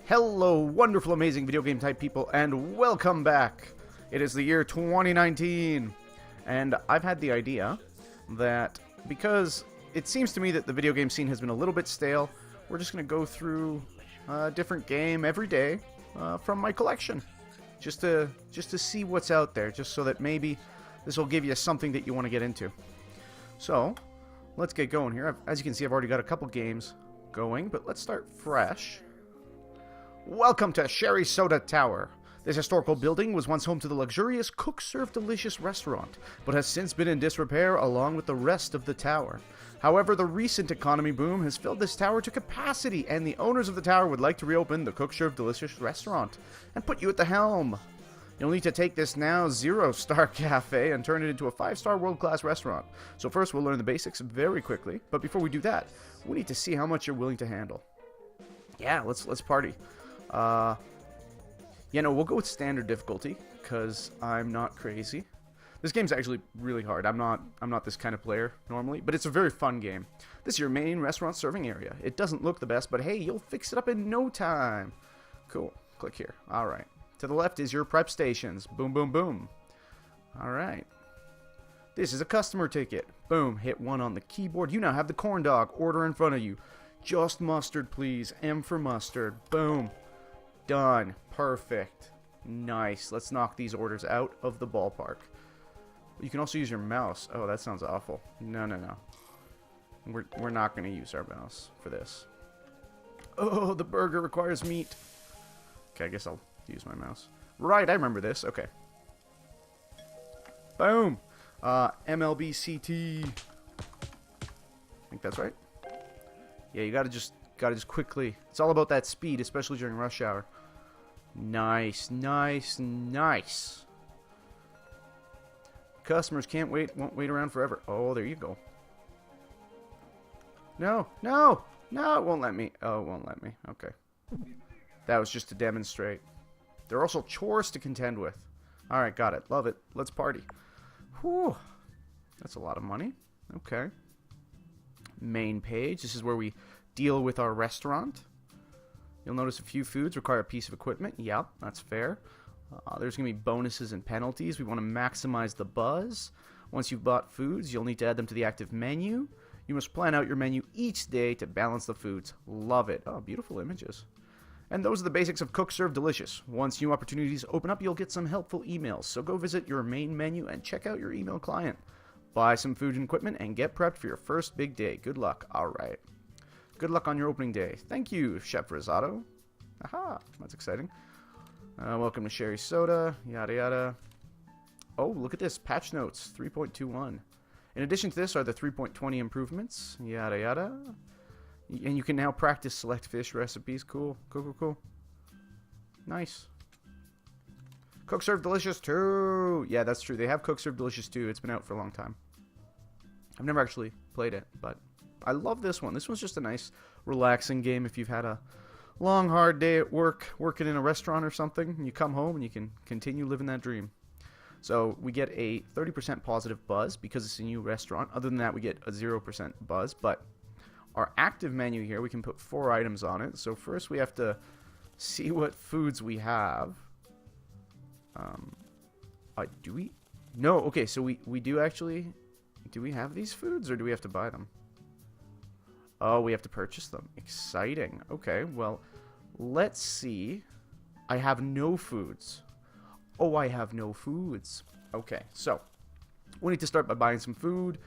Hello, wonderful, amazing video game type people, and welcome back. It is the year 2019, and I've had the idea that because it seems to me that the video game scene has been a little bit stale, we're just going to go through a different game every day from my collection, just to see what's out there, just so that maybe this will give you something that you want to get into. So, let's get going here. As you can see, I've already got a couple games going, but let's start fresh. Welcome to Sherry Soda Tower. This historical building was once home to the luxurious Cook Serve Delicious restaurant, but has since been in disrepair along with the rest of the tower. However, the recent economy boom has filled this tower to capacity, and the owners of the tower would like to reopen the Cook Serve Delicious restaurant and put you at the helm. You'll need to take this now 0-star cafe and turn it into a 5-star world-class restaurant. So first we'll learn the basics very quickly, but before we do that, we need to see how much you're willing to handle. Yeah, let's party. We'll go with standard difficulty, because I'm not crazy. This game's actually really hard. I'm not this kind of player normally, but it's a very fun game. This is your main restaurant serving area. It doesn't look the best, but hey, you'll fix it up in no time. Cool. Click here. Alright. To the left is your prep stations. Boom, boom, boom. Alright. This is a customer ticket. Boom. Hit 1 on the keyboard. You now have the corn dog order in front of you. Just mustard, please. M for mustard. Boom. Done. Perfect. Nice. Let's knock these orders out of the ballpark. You can also use your mouse. Oh, that sounds awful. No. We're not going to use our mouse for this. Oh, the burger requires meat. Okay, I guess I'll use my mouse. Right, I remember this. Okay. Boom. MLBCT. I think that's right. Yeah, you gotta just quickly. It's all about that speed, especially during rush hour. Nice. Customers won't wait around forever. Oh, there you go. No, it won't let me. Oh, it won't let me. Okay. That was just to demonstrate. There are also chores to contend with. Alright, got it. Love it. Let's party. Whew. That's a lot of money. Okay. Main page. This is where we deal with our restaurant. You'll notice a few foods require a piece of equipment. Yeah, that's fair. There's going to be bonuses and penalties. We want to maximize the buzz. Once you've bought foods, you'll need to add them to the active menu. You must plan out your menu each day to balance the foods. Love it. Oh, beautiful images. And those are the basics of Cook Serve Delicious. Once new opportunities open up, you'll get some helpful emails. So go visit your main menu and check out your email client. Buy some food and equipment and get prepped for your first big day. Good luck. Alright. Good luck on your opening day. Thank you, Chef Risotto. Aha, that's exciting. Welcome to Sherry Soda, yada yada. Oh, look at this. Patch notes, 3.21. In addition to this are the 3.20 improvements, yada yada. And you can now practice select fish recipes. Cool. Nice. Cook Serve Delicious 2. Yeah, that's true. They have Cook Serve Delicious 2. It's been out for a long time. I've never actually played it, but I love this one. This one's just a nice, relaxing game if you've had a long, hard day at work, working in a restaurant or something, and you come home and you can continue living that dream. So we get a 30% positive buzz because it's a new restaurant. Other than that, we get a 0% buzz, but our active menu here, we can put 4 items on it. So first we have to see what foods we have. Do we? No, okay, so we do actually... Do we have these foods, or do we have to buy them? Oh, we have to purchase them. Exciting. Okay, well, let's see. I have no foods. Oh, I have no foods. Okay, so we need to start by buying some food.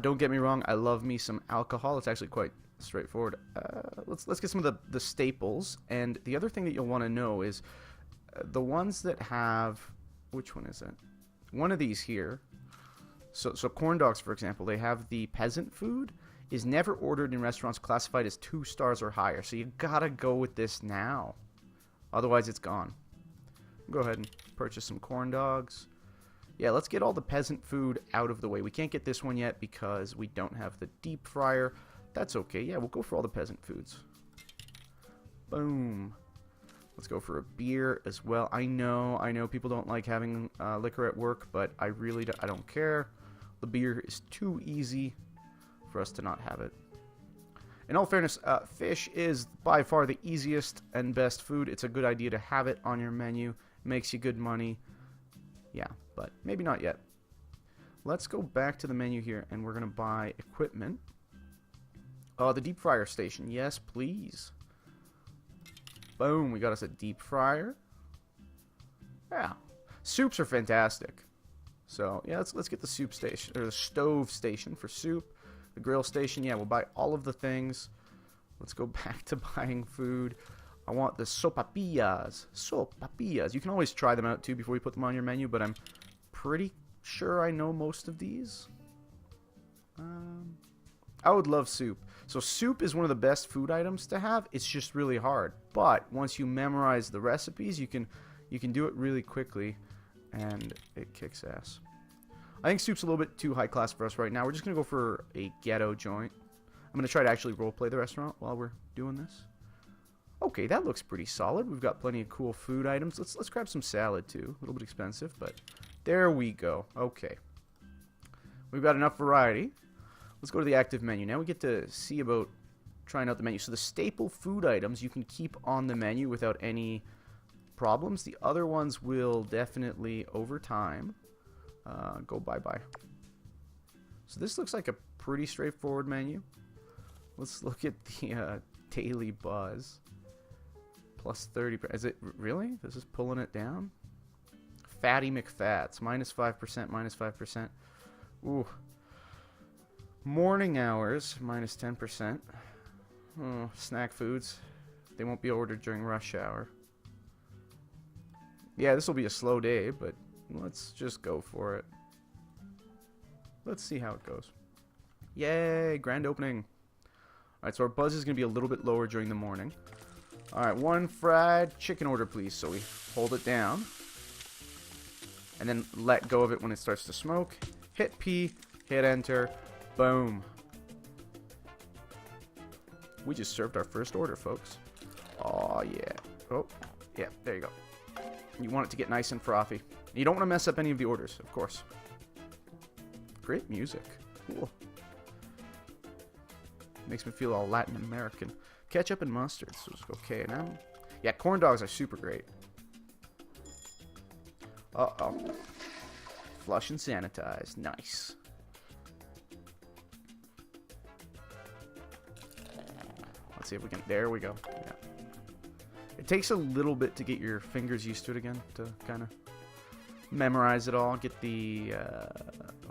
Don't get me wrong, I love me some alcohol. It's actually quite straightforward. Let's get some of the staples. And the other thing that you'll want to know is the ones that have... Which one is it? One of these here. So corn dogs, for example, they have the peasant food is never ordered in restaurants classified as 2 stars or higher. So you gotta go with this now. Otherwise, it's gone. Go ahead and purchase some corn dogs. Yeah, let's get all the peasant food out of the way. We can't get this one yet because we don't have the deep fryer. That's okay. Yeah, we'll go for all the peasant foods. Boom. Let's go for a beer as well. I know people don't like having liquor at work, but I don't care. The beer is too easy for us to not have it. In all fairness, fish is by far the easiest and best food. It's a good idea to have it on your menu. Makes you good money. Yeah, but maybe not yet. Let's go back to the menu here, and we're going to buy equipment. The deep fryer station. Yes, please. Boom, we got us a deep fryer. Yeah. Soups are fantastic. So, yeah, let's get the soup station, or the stove station for soup. The grill station, yeah, we'll buy all of the things. Let's go back to buying food. I want the sopapillas. Sopapillas. You can always try them out, too, before you put them on your menu, but I'm pretty sure I know most of these. I would love soup. So soup is one of the best food items to have. It's just really hard. But once you memorize the recipes, you can do it really quickly, and it kicks ass. I think soup's a little bit too high class for us right now. We're just going to go for a ghetto joint. I'm going to try to actually roleplay the restaurant while we're doing this. Okay, that looks pretty solid. We've got plenty of cool food items. Let's grab some salad, too. A little bit expensive, but there we go. Okay. We've got enough variety. Let's go to the active menu. Now we get to see about trying out the menu. So the staple food items you can keep on the menu without any problems. The other ones will definitely, over time, go bye-bye. So this looks like a pretty straightforward menu. Let's look at the daily buzz. Plus 30. Is it really? This is pulling it down? Fatty McFats. Minus 5%, minus 5%. Ooh. Morning hours. Minus 10%. Oh, snack foods. They won't be ordered during rush hour. Yeah, this will be a slow day, but let's just go for it. Let's see how it goes. Yay, grand opening. Alright, so our buzz is going to be a little bit lower during the morning. Alright, one fried chicken order, please. So we hold it down. And then let go of it when it starts to smoke. Hit P, hit enter, boom. We just served our first order, folks. Oh, yeah. Oh, yeah, there you go. You want it to get nice and frothy. You don't want to mess up any of the orders, of course. Great music. Cool. Makes me feel all Latin American. Ketchup and mustard. So let's go K&M. Yeah, corn dogs are super great. Uh-oh. Flush and sanitize. Nice. Let's see if we can... There we go. Yeah. It takes a little bit to get your fingers used to it again, to kind of memorize it all. Get the,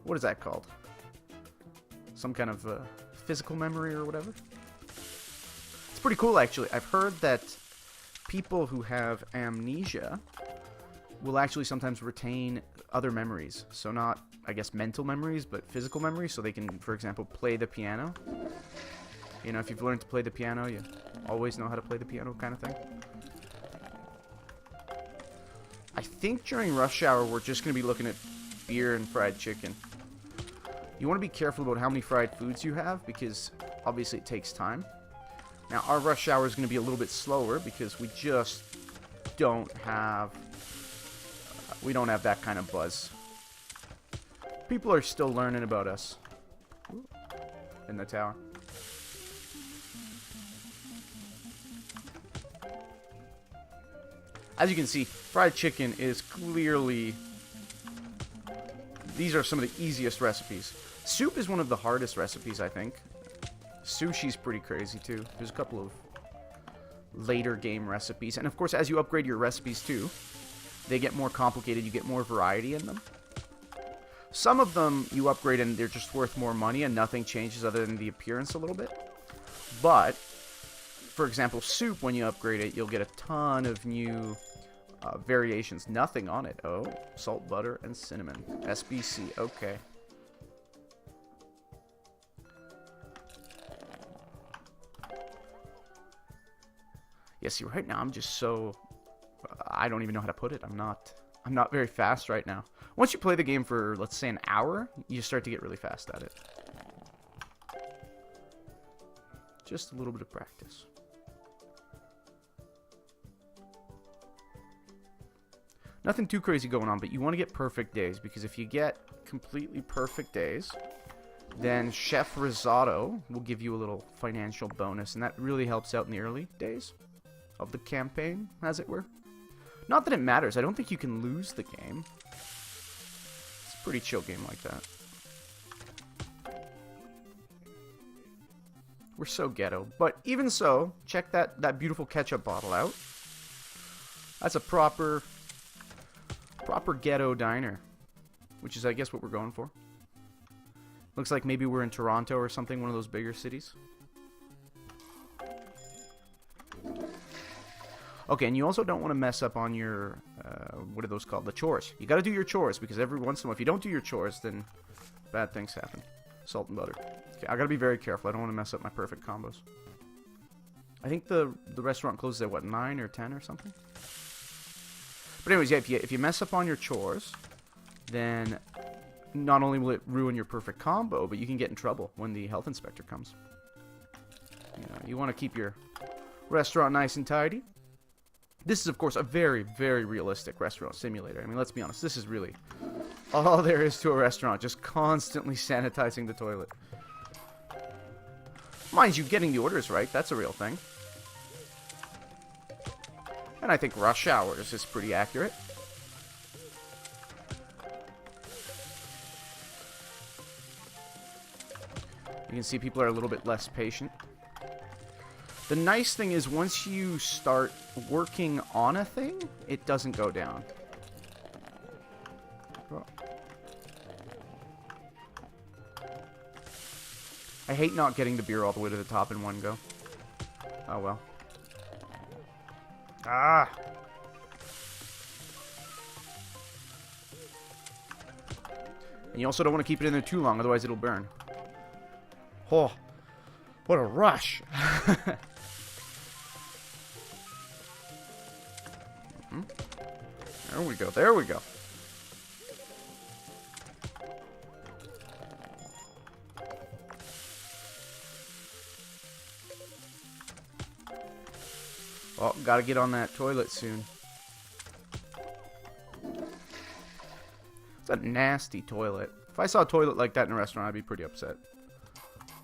what is that called? Some kind of physical memory or whatever. It's pretty cool, actually. I've heard that people who have amnesia will actually sometimes retain other memories. So not, I guess, mental memories, but physical memories. So they can, for example, play the piano. You know, if you've learned to play the piano, you always know how to play the piano kind of thing. I think during rush hour, we're just going to be looking at beer and fried chicken. You want to be careful about how many fried foods you have, because obviously it takes time. Now, our rush hour is going to be a little bit slower, because we just don't have... we don't have that kind of buzz. People are still learning about us. Ooh, in the tower. As you can see, fried chicken is clearly... these are some of the easiest recipes. Soup is one of the hardest recipes, I think. Sushi's pretty crazy, too. There's a couple of later game recipes. And, of course, as you upgrade your recipes, too, they get more complicated. You get more variety in them. Some of them you upgrade and they're just worth more money and nothing changes other than the appearance a little bit. But... for example, soup, when you upgrade it, you'll get a ton of new variations. Nothing on it. Oh, salt, butter, and cinnamon. SBC. Okay. Yeah, see, right now I'm just so... I don't even know how to put it. I'm not very fast right now. Once you play the game for, let's say, an hour, you start to get really fast at it. Just a little bit of practice. Nothing too crazy going on, but you want to get perfect days, because if you get completely perfect days, then Chef Risotto will give you a little financial bonus, and that really helps out in the early days of the campaign, as it were. Not that it matters. I don't think you can lose the game. It's a pretty chill game like that. We're so ghetto. But even so, check that beautiful ketchup bottle out. That's a proper ghetto diner. Which is, I guess, what we're going for. Looks like maybe we're in Toronto or something, one of those bigger cities. Okay, and you also don't want to mess up on your, what are those called? The chores. You got to do your chores, because every once in a while, if you don't do your chores, then bad things happen. Salt and butter. Okay, I got to be very careful. I don't want to mess up my perfect combos. I think the restaurant closes at, what, 9 or 10 or something? But anyways, yeah, if you mess up on your chores, then not only will it ruin your perfect combo, but you can get in trouble when the health inspector comes. You know, you want to keep your restaurant nice and tidy. This is, of course, a very, very realistic restaurant simulator. I mean, let's be honest. This is really all there is to a restaurant. Just constantly sanitizing the toilet. Mind you, getting the orders right. That's a real thing. And I think rush hours is pretty accurate. You can see people are a little bit less patient. The nice thing is once you start working on a thing, it doesn't go down. Oh. I hate not getting the beer all the way to the top in one go. Oh well. Ah! And you also don't want to keep it in there too long, otherwise it'll burn. Oh, what a rush! There we go, there we go. Oh, gotta get on that toilet soon. It's a nasty toilet. If I saw a toilet like that in a restaurant, I'd be pretty upset.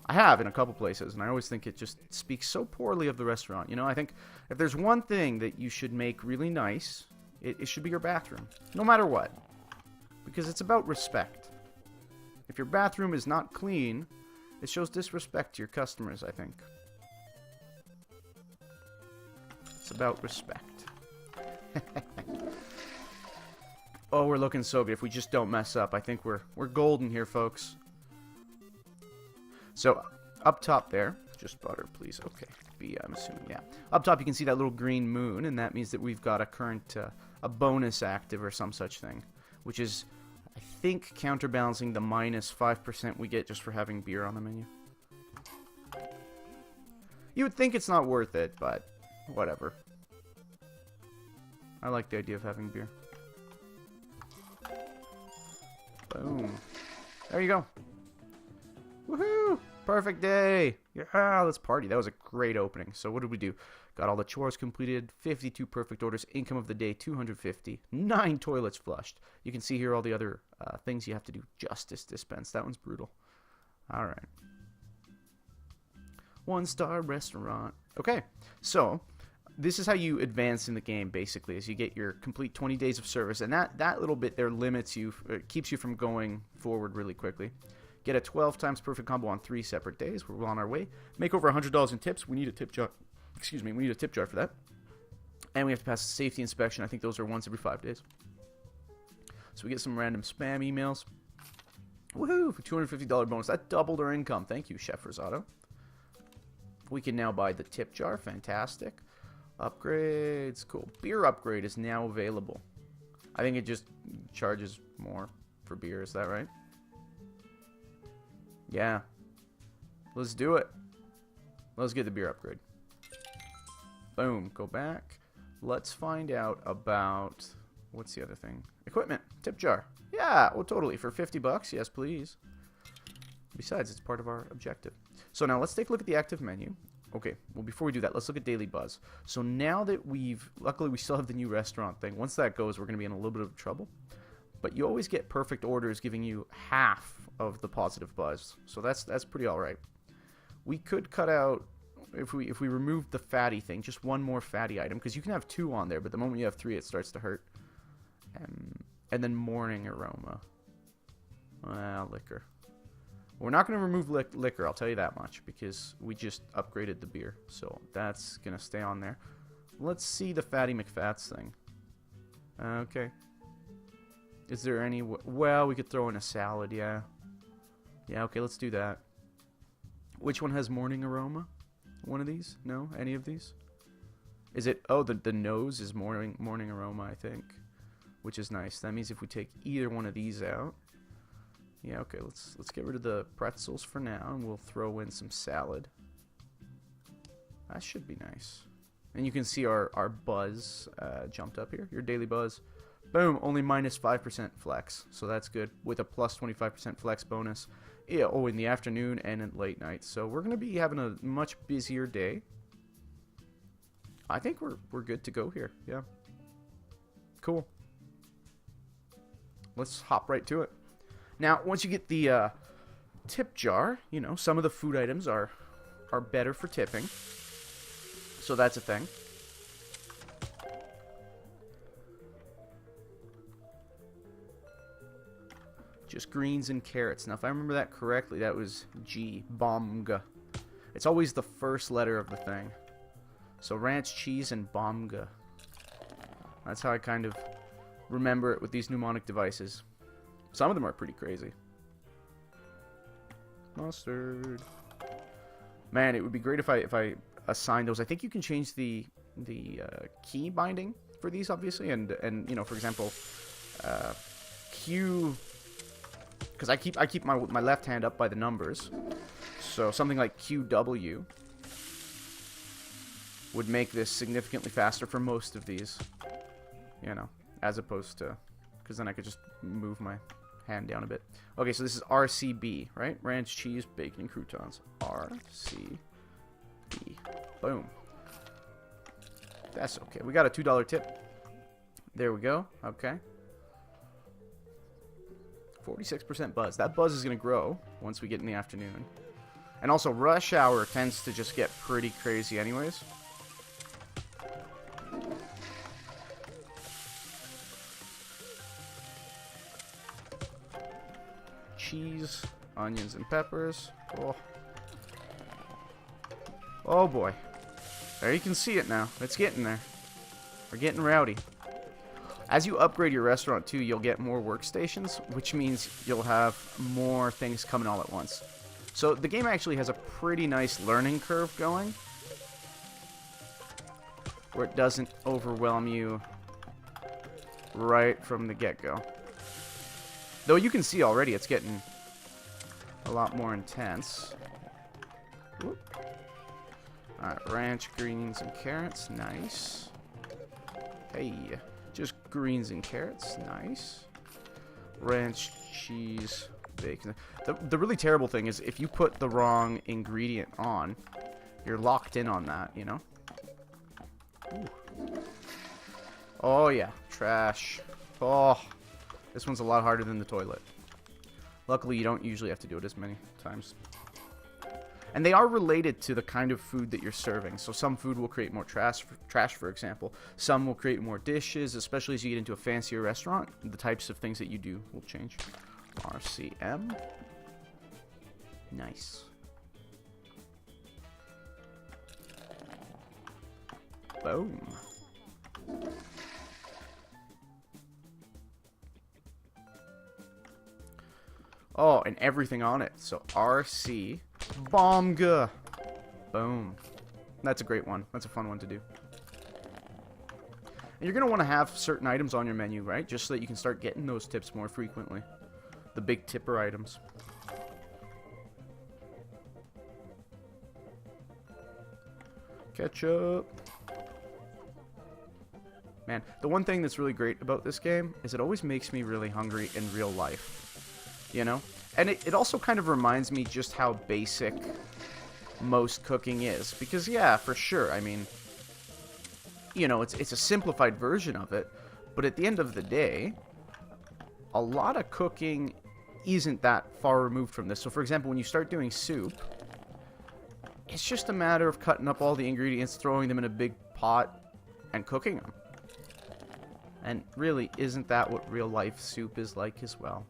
I have in a couple places, and I always think it just speaks so poorly of the restaurant. You know, I think if there's one thing that you should make really nice, it should be your bathroom. No matter what. Because it's about respect. If your bathroom is not clean, it shows disrespect to your customers, I think. It's about respect. Oh, we're looking so good. If we just don't mess up, I think we're golden here, folks. So, up top there, just butter, please. Okay, B, I'm assuming, yeah. Up top, you can see that little green moon, and that means that we've got a current, a bonus active or some such thing, which is, I think, counterbalancing the minus 5% we get just for having beer on the menu. You would think it's not worth it, but whatever. I like the idea of having beer. Boom. There you go. Woohoo! Perfect day! Yeah, let's party. That was a great opening. So what did we do? Got all the chores completed, 52 perfect orders, income of the day 250, 9 toilets flushed. You can see here all the other things you have to do. Justice dispense. That one's brutal. Alright. 1-star restaurant. Okay, so this is how you advance in the game, basically, is you get your complete 20 days of service, and that little bit there limits you, keeps you from going forward really quickly. Get a 12 times perfect combo on 3 separate days. We're well on our way. Make over $100 in tips. We need a tip jar. Excuse me, we need a tip jar for that. And we have to pass a safety inspection. I think those are once every 5 days. So we get some random spam emails. Woohoo! For $250 bonus. That doubled our income. Thank you, Chef Risotto. We can now buy the tip jar. Fantastic. Upgrades. Cool. Beer upgrade is now available. I think it just charges more for beer. Is that right? Yeah. Let's do it. Let's get the beer upgrade. Boom. Go back. Let's find out about... What's the other thing? Equipment. Tip jar. Yeah. Oh, totally. For 50 bucks. Yes, please. Besides, it's part of our objective. So now let's take a look at the active menu. Okay. Well, before we do that, let's look at Daily Buzz. So now that we've... Luckily, we still have the new restaurant thing. Once that goes, we're going to be in a little bit of trouble. but you always get perfect orders giving you half of the positive buzz. So that's pretty alright. We could cut out, if we removed the fatty thing, just one more fatty item, because you can have 2 on there, but the moment you have 3 it starts to hurt. And then morning aroma. Liquor. We're not going to remove liquor, I'll tell you that much, because we just upgraded the beer. So that's going to stay on there. Let's see the Fatty McFats thing. Okay. Is there any... Well, we could throw in a salad, yeah. Yeah, okay, let's do that. Which one has morning aroma? One of these? No? Any of these? Is it... Oh, the nose is morning aroma, I think. Which is nice. That means if we take either one of these out... Yeah, okay, let's get rid of the pretzels for now, and we'll throw in some salad. That should be nice. And you can see our buzz jumped up here. Your daily buzz. Boom, only minus 5% flex. So that's good. With a plus 25% flex bonus. Yeah, oh, in the afternoon and at late night. So we're going to be having a much busier day. I think we're good to go here. Yeah. Cool. Let's hop right to it. Now, once you get the tip jar, you know, some of the food items are better for tipping. So that's a thing. Just greens and carrots. Now, if I remember that correctly, that was G. Bomga. It's always the first letter of the thing. So ranch cheese and bomga. That's how I kind of remember it with these mnemonic devices. Some of them are pretty crazy. Mustard. Man, it would be great if I assigned those. I think you can change the key binding for these, obviously, and you know, for example, Q, because I keep my left hand up by the numbers, so something like QW would make this significantly faster for most of these, you know, as opposed to, because then I could just move my hand down a bit. Okay, so this is RCB, right? Ranch, cheese, bacon, and croutons. RCB. Boom. That's okay. We got a $2 tip. There we go. Okay. 46% buzz. That buzz is going to grow once we get in the afternoon. And also, rush hour tends to just get pretty crazy anyways. Cheese, onions, and peppers. Oh. Oh boy. There, you can see it now. It's getting there. We're getting rowdy. As you upgrade your restaurant too, you'll get more workstations, which means you'll have more things coming all at once. So the game actually has a pretty nice learning curve going, where it doesn't overwhelm you right from the get-go. Though you can see already it's getting a lot more intense. Alright, ranch, greens, and carrots. Nice. Hey, just greens and carrots. Nice. Ranch, cheese, bacon. The really terrible thing is if you put the wrong ingredient on, you're locked in on that, you know? Ooh. Oh, yeah. Trash. Oh. This one's a lot harder than the toilet. Luckily, you don't usually have to do it as many times. And they are related to the kind of food that you're serving. So some food will create more trash, for example. Some will create more dishes, especially as you get into a fancier restaurant. The types of things that you do will change. RCM. Nice. Boom. Oh, and everything on it. So RC Bomga. Boom. That's a great one. That's a fun one to do. And you're going to want to have certain items on your menu, right? Just so that you can start getting those tips more frequently. The big tipper items. Ketchup. Man, the one thing that's really great about this game is it always makes me really hungry in real life. You know? And it also kind of reminds me just how basic most cooking is. Because, yeah, for sure, I mean, you know, it's a simplified version of it. But at the end of the day, a lot of cooking isn't that far removed from this. So, for example, when you start doing soup, it's just a matter of cutting up all the ingredients, throwing them in a big pot, and cooking them. And really, isn't that what real life soup is like as well?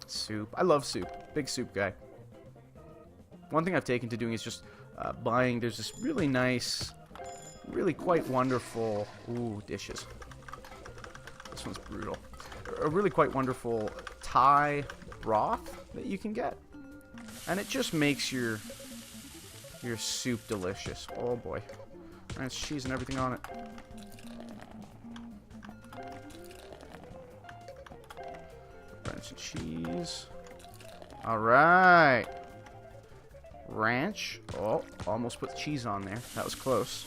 Soup. I love soup. Big soup guy. One thing I've taken to doing is just buying. There's this really nice, really quite wonderful. Ooh, dishes. This one's brutal. A really quite wonderful Thai broth that you can get, and it just makes your soup delicious. Oh boy, nice cheese and everything on it. Ranch and cheese. All right. Ranch. Oh, almost put cheese on there. That was close.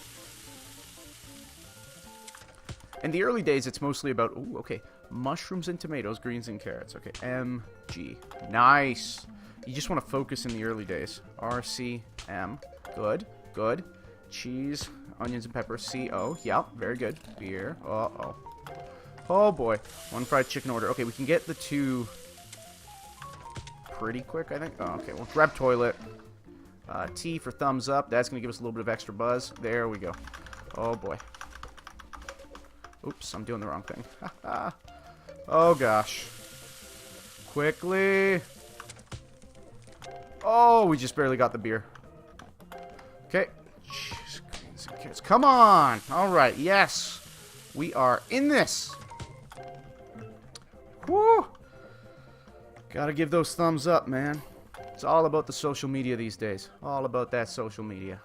In the early days, it's mostly about, ooh, okay, mushrooms and tomatoes, greens and carrots. Okay, MG. Nice. You just want to focus in the early days. RCM. Good, good. Cheese, onions and peppers. CO. Yep, very good. Beer. Uh-oh. Oh, boy. One fried chicken order. Okay, we can get the two pretty quick, I think. Oh, okay, well, grab toilet. T for thumbs up. That's going to give us a little bit of extra buzz. There we go. Oh, boy. Oops, I'm doing the wrong thing. Oh, gosh. Quickly. Oh, we just barely got the beer. Okay. Jeez, greens and carrots. Come on. All right, yes. We are in this. Woo. Gotta give those thumbs up, man. It's all about the social media these days. All about that social media.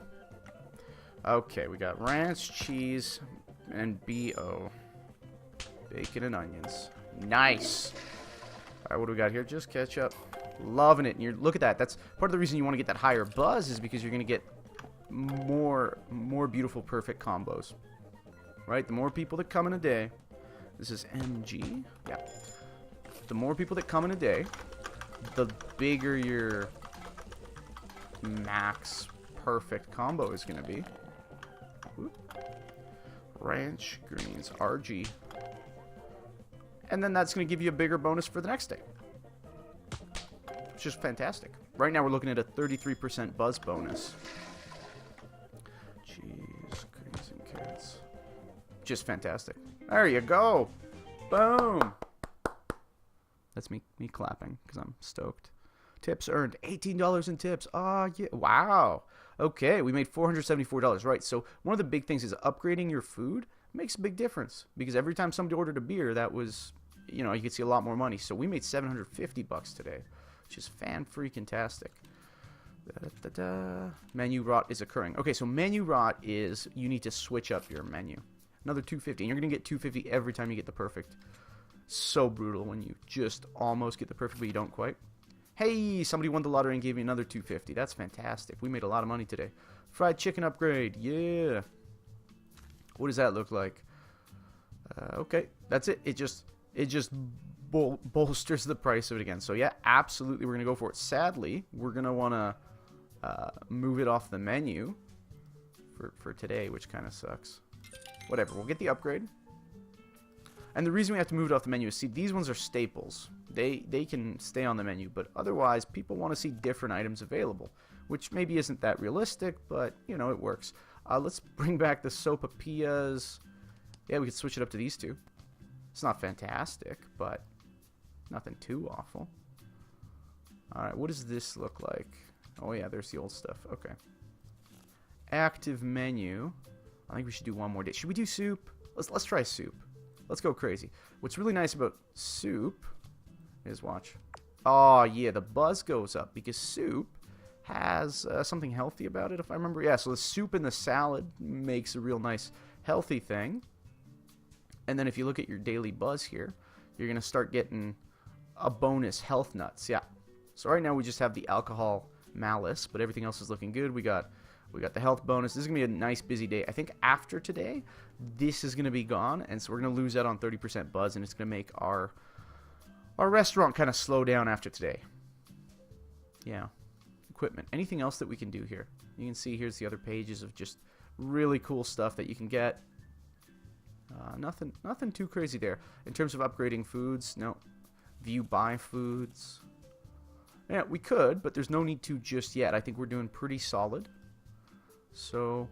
Okay, we got ranch, cheese, and BO. Bacon and onions. Nice. Alright, what do we got here? Just ketchup. Loving it. And you're, look at that. That's part of the reason you want to get that higher buzz is because you're going to get more beautiful, perfect combos. Right? The more people that come in a day. This is MG. Yeah. The more people that come in a day, the bigger your max perfect combo is going to be. Oop. Ranch, greens, RG. And then that's going to give you a bigger bonus for the next day. It's just fantastic. Right now we're looking at a 33% buzz bonus. Cheese, greens, and carrots. Just fantastic. There you go. Boom. That's me clapping because I'm stoked. Tips earned. $18 in tips. Ah, yeah. Wow. Okay, we made $474. Right, so one of the big things is upgrading your food makes a big difference. Because every time somebody ordered a beer, that was, you know, you could see a lot more money. So we made $750 today, which is fan-freaking-tastic. Menu rot is occurring. Okay, so menu rot is you need to switch up your menu. Another $250. And you're going to get $250 every time you get the perfect. So brutal when you just almost get the perfect, but you don't quite. Hey, somebody won the lottery and gave me another $250. That's fantastic. We made a lot of money today. Fried chicken upgrade. Yeah. What does that look like? Okay, that's it. It just bolsters the price of it again. So yeah, absolutely, we're gonna go for it. Sadly, we're gonna wanna move it off the menu for today, which kind of sucks. Whatever. We'll get the upgrade. And the reason we have to move it off the menu is, see, these ones are staples. They can stay on the menu, but otherwise, people want to see different items available, which maybe isn't that realistic, but, you know, it works. Let's bring back the sopapillas. Yeah, we could switch it up to these two. It's not fantastic, but nothing too awful. Alright, what does this look like? Oh, yeah, there's the old stuff. Okay. Active menu. I think we should do one more day. Should we do soup? Let's try soup. Let's go crazy. What's really nice about soup is, watch. Oh, yeah, the buzz goes up because soup has something healthy about it, if I remember. Yeah, so the soup and the salad makes a real nice healthy thing. And then if you look at your daily buzz here, you're going to start getting a bonus health nuts. Yeah. So right now we just have the alcohol malice, but everything else is looking good. We got the health bonus. This is going to be a nice busy day. I think after today, this is going to be gone, and so we're going to lose out on 30% buzz, and it's going to make our restaurant kind of slow down after today. Yeah. Equipment. Anything else that we can do here? You can see here's the other pages of just really cool stuff that you can get. Nothing too crazy there. In terms of upgrading foods, no. View buy foods. Yeah, we could, but there's no need to just yet. I think we're doing pretty solid. So,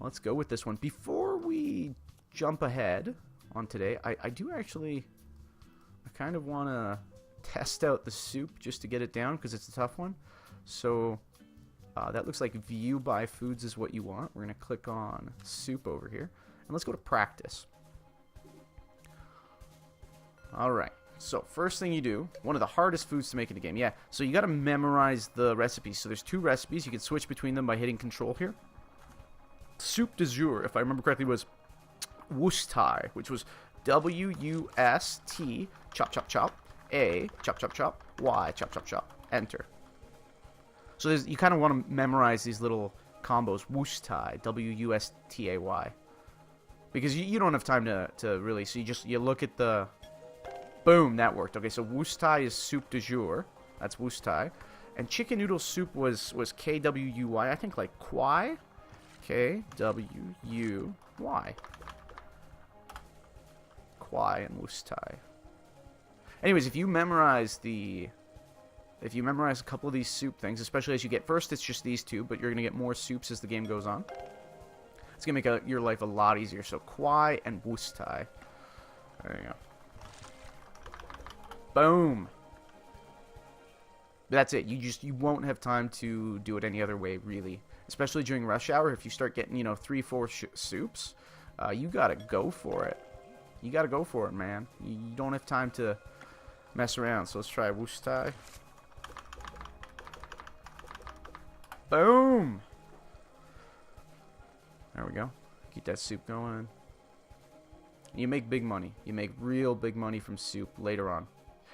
let's go with this one. Before we jump ahead on today, I do actually... I kind of want to test out the soup just to get it down, because it's a tough one. So, that looks like view by foods is what you want. We're going to click on soup over here. And let's go to practice. Alright. So, first thing you do, one of the hardest foods to make in the game. Yeah, so you got to memorize the recipes. So there's 2 recipes. You can switch between them by hitting control here. Soup du jour, if I remember correctly, was Wustai, which was W-U-S-T, chop, chop, chop, A, chop, chop, chop, Y, chop, chop, chop, enter. So you kind of want to memorize these little combos. Wustai, W-U-S-T-A-Y. Because you don't have time to really, so you look at the... Boom, that worked. Okay, so Wustai is soup du jour. That's Wustai. And chicken noodle soup was K-W-U-Y. I think like Kwai. K-W-U-Y. Kwai and Wustai. Anyways, if you memorize a couple of these soup things, especially as you get... First, it's just these 2, but you're going to get more soups as the game goes on. It's going to make your life a lot easier. So, Kwai and Wustai. There you go. Boom. That's it. You won't have time to do it any other way, really. Especially during rush hour, if you start getting, 3, 4 soups, you gotta go for it. You gotta go for it, man. You don't have time to mess around. So let's try Wustai. Boom. There we go. Keep that soup going. You make big money. You make real big money from soup later on.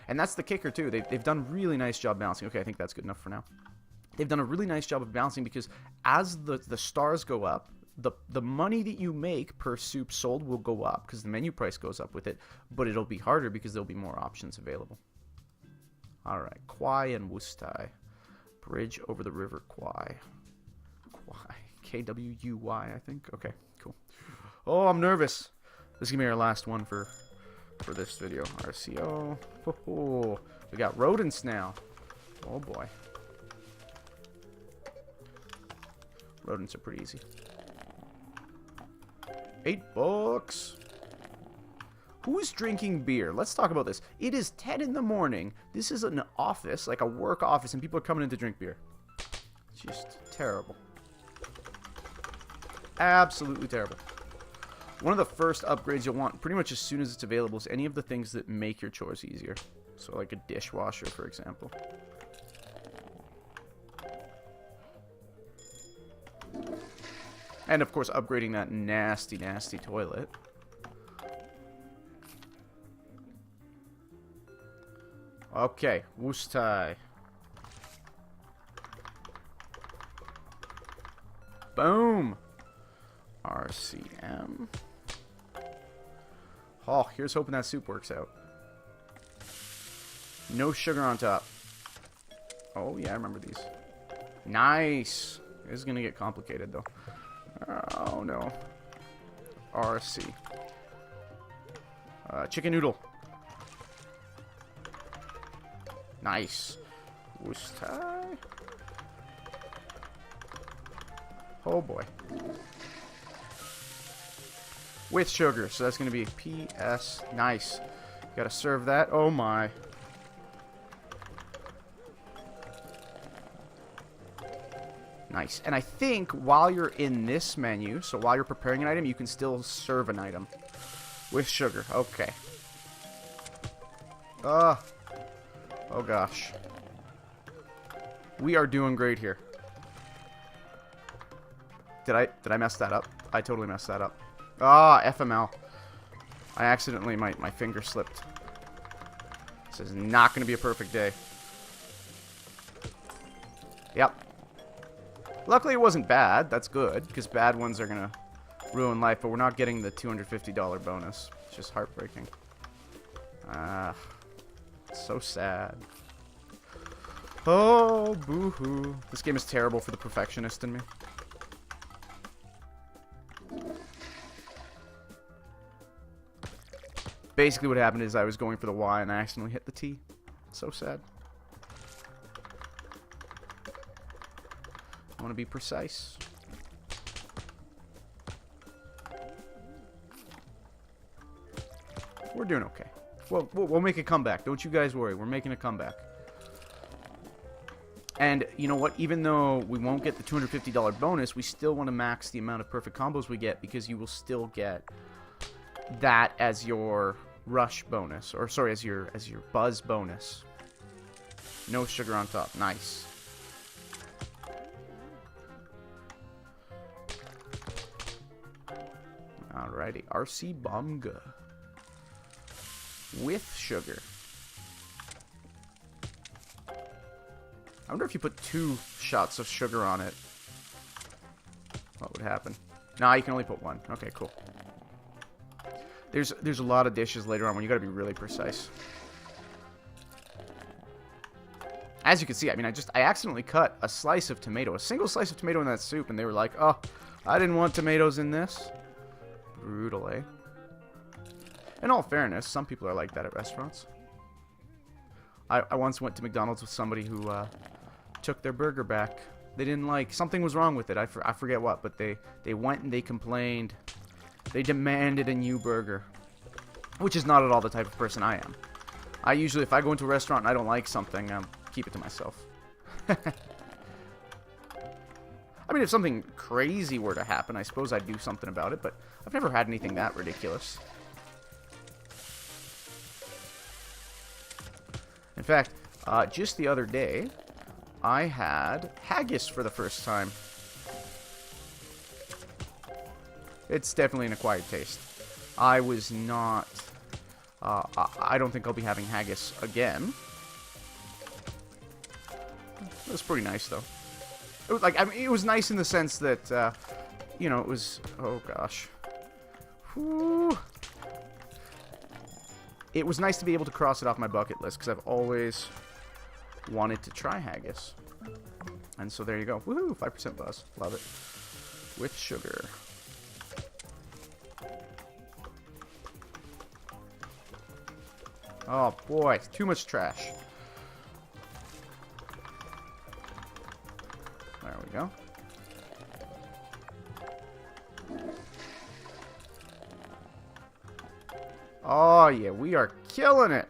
And that's the kicker, too. They've done a really nice job balancing. Okay, I think that's good enough for now. They've done a really nice job of balancing because as the stars go up, the money that you make per soup sold will go up because the menu price goes up with it. But it'll be harder because there'll be more options available. Alright, Kwai and Wustai. Bridge over the river Kwai. Kwai. K-W-U-Y, I think. Okay, cool. Oh, I'm nervous. This is going to be our last one for this video. RCO. Oh, we got rodents now. Oh boy. Rodents are pretty easy. $8. Who's drinking beer? Let's talk about this. It is 10 in the morning. This is an office, like a work office, and people are coming in to drink beer. It's just terrible. Absolutely terrible. One of the first upgrades you'll want pretty much as soon as it's available is any of the things that make your chores easier. So like a dishwasher, for example. And of course upgrading that nasty, nasty toilet. Okay, Wustai. Boom! RCM. Oh, here's hoping that soup works out. No sugar on top. Oh, yeah, I remember these. Nice. This is going to get complicated, though. Oh, no. RC. Chicken noodle. Nice. Wustai. Oh, boy. With sugar, so that's going to be PS. Nice. Gotta serve that. Oh my. Nice. And I think while you're in this menu, so while you're preparing an item, you can still serve an item. With sugar. Okay. Oh gosh. We are doing great here. Did I mess that up? I totally messed that up. Ah, FML. I accidentally, my finger slipped. This is not going to be a perfect day. Yep. Luckily it wasn't bad. That's good, because bad ones are going to ruin life, but we're not getting the $250 bonus. It's just heartbreaking. Ah, so sad. Oh, boo-hoo. This game is terrible for the perfectionist in me. Basically what happened is I was going for the Y and I accidentally hit the T. So sad. I want to be precise. We're doing okay. Well, we'll make a comeback. Don't you guys worry. We're making a comeback. And you know what? Even though we won't get the $250 bonus, we still want to max the amount of perfect combos we get because you will still get that as your rush bonus, or sorry, as your buzz bonus. No sugar on top. Nice. Alrighty, RC Bomga with sugar. I wonder if you put 2 shots of sugar on it, what would happen? Nah, you can only put 1. Okay, cool. There's a lot of dishes later on when you gotta be really precise. As you can see, I mean, I accidentally cut a slice of tomato, a single slice of tomato in that soup, and they were like, oh, I didn't want tomatoes in this. Brutal, eh? In all fairness, some people are like that at restaurants. I once went to McDonald's with somebody who took their burger back. They didn't like, something was wrong with it. I forget what, but they went and they complained. They demanded a new burger, which is not at all the type of person I am. I usually, if I go into a restaurant and I don't like something, keep it to myself. I mean, if something crazy were to happen, I suppose I'd do something about it, but I've never had anything that ridiculous. In fact, just the other day, I had haggis for the first time. It's definitely an acquired taste. I was not... I don't think I'll be having haggis again. It was pretty nice, though. It was, like, I mean, it was nice in the sense that, you know, it was... Oh, gosh. Whew. It was nice to be able to cross it off my bucket list, because I've always wanted to try haggis. And so there you go. Woohoo! 5% buzz. Love it. With sugar. Oh, boy. Too much trash. There we go. Oh, yeah. We are killing it.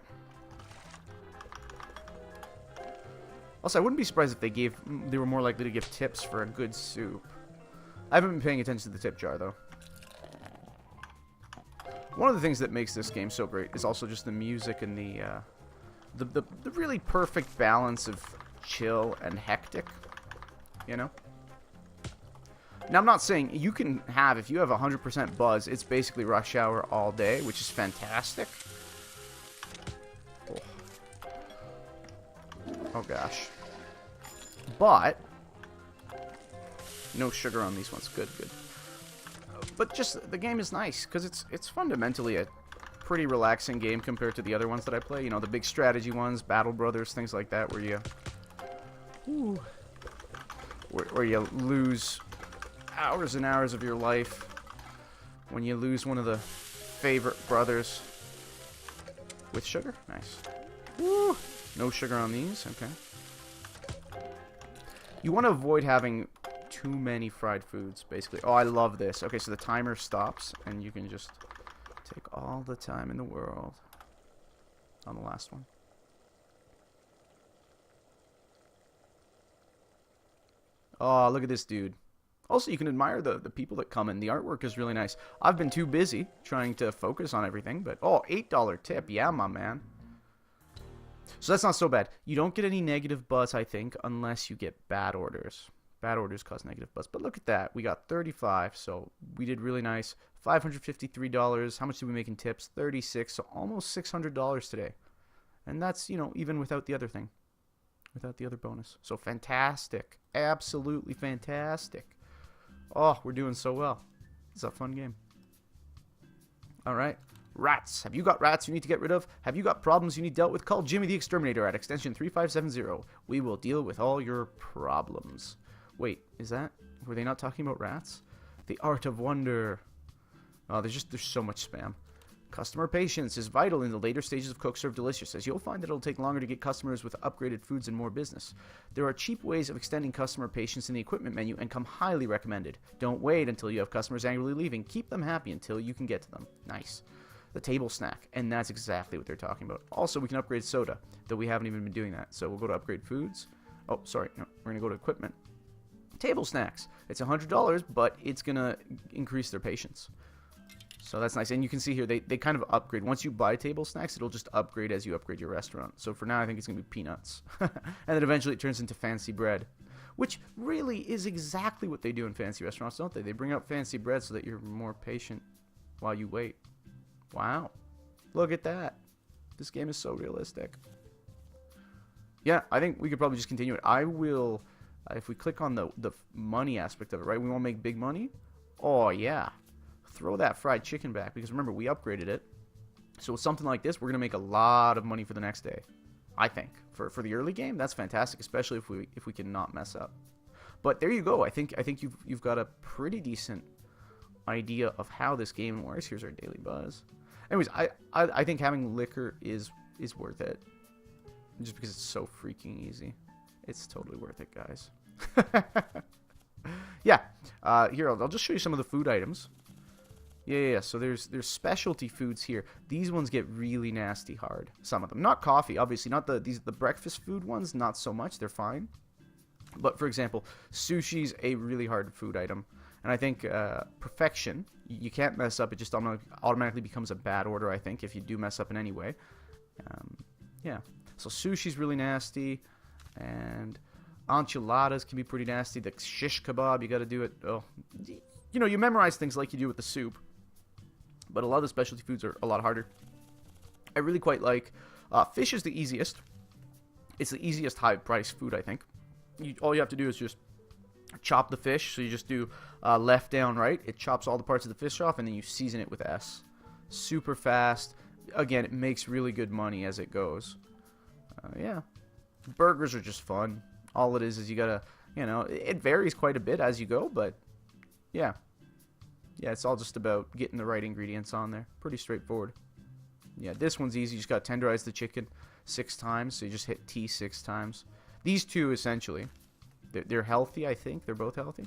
Also, I wouldn't be surprised if they were more likely to give tips for a good soup. I haven't been paying attention to the tip jar, though. One of the things that makes this game so great is also just the music and the really perfect balance of chill and hectic, you know? Now, I'm not saying you can have, if you have 100% buzz, it's basically rush hour all day, which is fantastic. Oh gosh. But no sugar on these ones. Good, good. But just the game is nice because it's fundamentally a pretty relaxing game compared to the other ones that I play. You know, the big strategy ones, Battle Brothers, things like that, where you lose hours and hours of your life when you lose one of the favorite brothers. With sugar? Nice. Woo! No sugar on these, okay. You want to avoid having too many fried foods, basically. Oh, I love this. Okay, so the timer stops, and you can just take all the time in the world on the last one. Oh, look at this dude. Also, you can admire the people that come in. The artwork is really nice. I've been too busy trying to focus on everything, but... Oh, $8 tip. Yeah, my man. So that's not so bad. You don't get any negative buzz, I think, unless you get bad orders. Bad orders cause negative buzz. But look at that. We got 35, so we did really nice. $553. How much did we make in tips? 36, so almost $600 today. And that's, you know, even without the other thing. Without the other bonus. So fantastic. Absolutely fantastic. Oh, we're doing so well. It's a fun game. All right. Rats. Have you got rats you need to get rid of? Have you got problems you need dealt with? Call Jimmy the Exterminator at extension 3570. We will deal with all your problems. Wait, is that... Were they not talking about rats? The Art of Wonder. Oh, there's so much spam. Customer patience is vital in the later stages of Cook Serve Delicious, as you'll find that it'll take longer to get customers with upgraded foods and more business. There are cheap ways of extending customer patience in the equipment menu and come highly recommended. Don't wait until you have customers angrily leaving. Keep them happy until you can get to them. Nice. The table snack, and that's exactly what they're talking about. Also, we can upgrade soda, though we haven't even been doing that. So we'll go to upgrade foods. Oh, sorry, no, we're going to go to equipment. Table snacks. It's $100, but it's going to increase their patience. So that's nice. And you can see here, they kind of upgrade. Once you buy table snacks, it'll just upgrade as you upgrade your restaurant. So for now, I think it's going to be peanuts. And then eventually it turns into fancy bread, which really is exactly what they do in fancy restaurants, don't they? They bring out fancy bread so that you're more patient while you wait. Wow. Look at that. This game is so realistic. Yeah, I think we could probably just continue it. I will, if we click on the money aspect of it, right? We want to make big money. Oh, yeah. Throw that fried chicken back, because remember, we upgraded it. So with something like this, we're going to make a lot of money for the next day. I think. For the early game, that's fantastic, especially if we can not mess up. But there you go. I think you've got a pretty decent idea of how this game works. Here's our daily buzz. Anyways, I think having liquor is worth it. Just because it's so freaking easy. It's totally worth it, guys. Yeah. Here, I'll just show you some of the food items. Yeah. So there's specialty foods here. These ones get really nasty hard. Some of them, not coffee, obviously. Not the breakfast food ones. Not so much. They're fine. But for example, sushi's a really hard food item, and I think perfection. You can't mess up. It just automatically becomes a bad order. I think if you do mess up in any way. Yeah. So sushi's really nasty, and enchiladas can be pretty nasty. The shish kebab, you got to do it. Oh, you know, you memorize things like you do with the soup. But a lot of the specialty foods are a lot harder. I really quite like fish is the easiest. It's the easiest high-priced food, I think. All you have to do is just chop the fish. So you just do left, down, right. It chops all the parts of the fish off, and then you season it with S. Super fast. Again, it makes really good money as it goes. Yeah. Burgers are just fun. All it is you gotta, you know, it varies quite a bit as you go, but yeah. Yeah, it's all just about getting the right ingredients on there. Pretty straightforward. Yeah, this one's easy. You just gotta tenderize the chicken 6 times, so you just hit T 6 times. These two, essentially, they're healthy, I think. They're both healthy.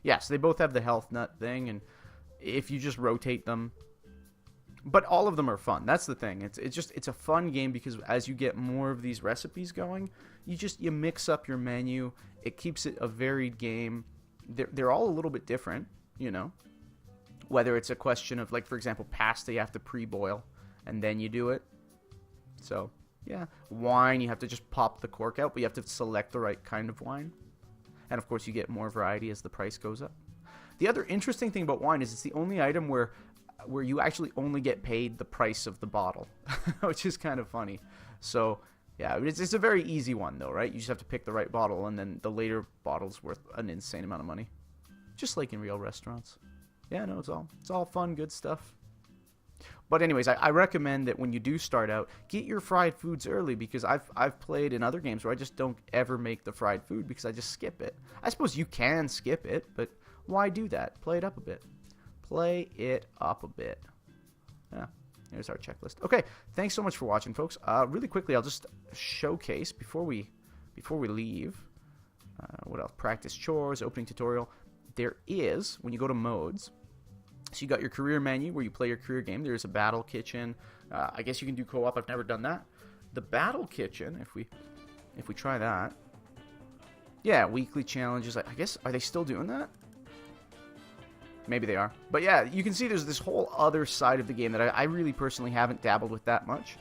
Yeah, so they both have the health nut thing, and if you just rotate them, but all of them are fun. That's the thing. It's a fun game because as you get more of these recipes going, you mix up your menu. It keeps it a varied game. They're all a little bit different, you know. Whether it's a question of, like, for example, pasta you have to pre-boil and then you do it. So, yeah. Wine, you have to just pop the cork out, but you have to select the right kind of wine. And, of course, you get more variety as the price goes up. The other interesting thing about wine is it's the only item where you actually only get paid the price of the bottle, which is kind of funny. So, yeah, it's a very easy one, though, right? You just have to pick the right bottle, and then the later bottle's worth an insane amount of money. Just like in real restaurants. Yeah, no, it's all fun, good stuff. But anyways, I recommend that when you do start out, get your fried foods early, because I've played in other games where I just don't ever make the fried food because I just skip it. I suppose you can skip it, but why do that? Play it up a bit. Play it up a bit. Yeah, here's our checklist. Okay, thanks so much for watching, folks. Really quickly, I'll just showcase before we leave. What else? Practice chores, opening tutorial. There is, when you go to modes, so you got your career menu where you play your career game. There's a battle kitchen. I guess you can do co-op. I've never done that. The battle kitchen, if we try that, yeah, weekly challenges. I guess, are they still doing that? Maybe they are. But yeah, you can see there's this whole other side of the game that I really personally haven't dabbled with that much.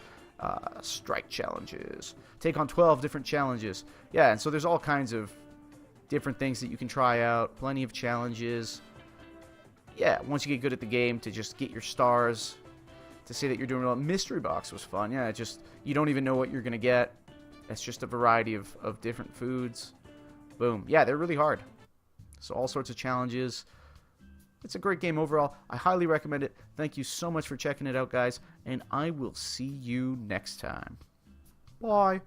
Strike challenges. Take on 12 different challenges. Yeah, and so there's all kinds of different things that you can try out. Plenty of challenges. Yeah, once you get good at the game, to just get your stars. To say that you're doing well. Mystery box was fun. Yeah, you don't even know what you're going to get. It's just a variety of different foods. Boom. Yeah, they're really hard. So all sorts of challenges. It's a great game overall. I highly recommend it. Thank you so much for checking it out, guys. And I will see you next time. Bye.